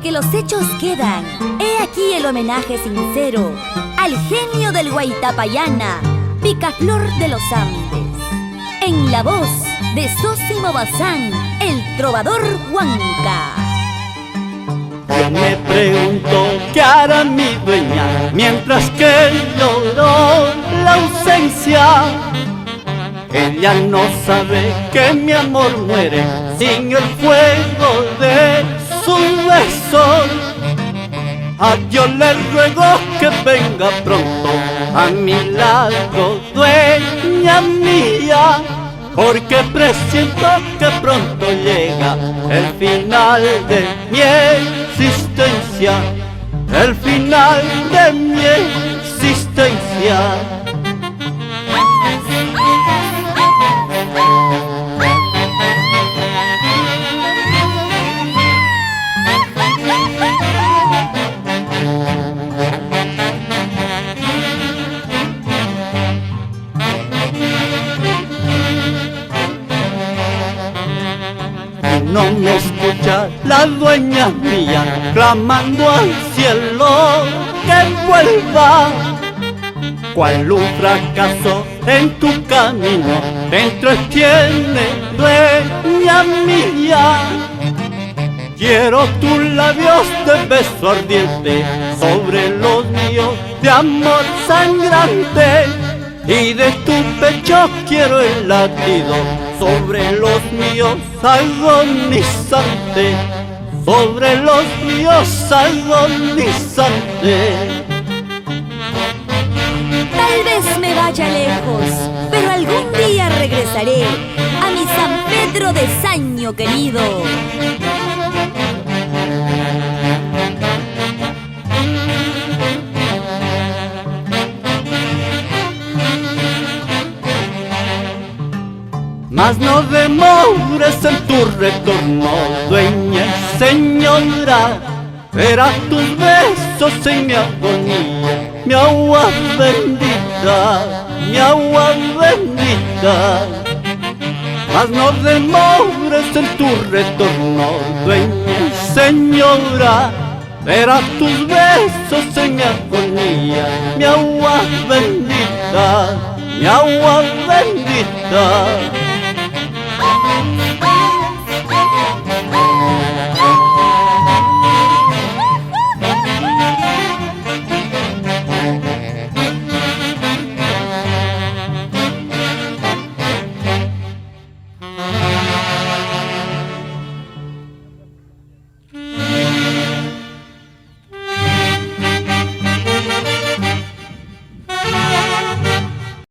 porque los hechos quedan. He aquí el homenaje sincero al genio del Guaitapayana, Picaflor de los Andes, en la voz de Zósimo Bazán, el trovador Huanca. Yo me pregunto qué hará mi dueña mientras que lloró la ausencia. Ella no sabe que mi amor muere sin el fuego de su beso. A Dios le ruego que venga pronto a mi lado, dueña mía, porque presiento que pronto llega el final de mi existencia, el final de mi existencia. No me escucha la dueña mía clamando al cielo que vuelva. Cual un fracaso en tu camino te entretiene, dueña mía. Quiero tus labios de beso ardiente sobre los míos de amor sangrante, y de tu pecho quiero el latido sobre los míos agonizante, sobre los míos agonizante. Tal vez me vaya lejos, pero algún día regresaré a mi San Pedro de Saño querido. Mas no demores en tu retorno, dueña y señora. Verás tus besos en mi agonía, mi agua bendita, mi agua bendita. Mas no demores en tu retorno, dueña y señora. Verás tus besos en mi agonía, mi agua bendita, mi agua bendita.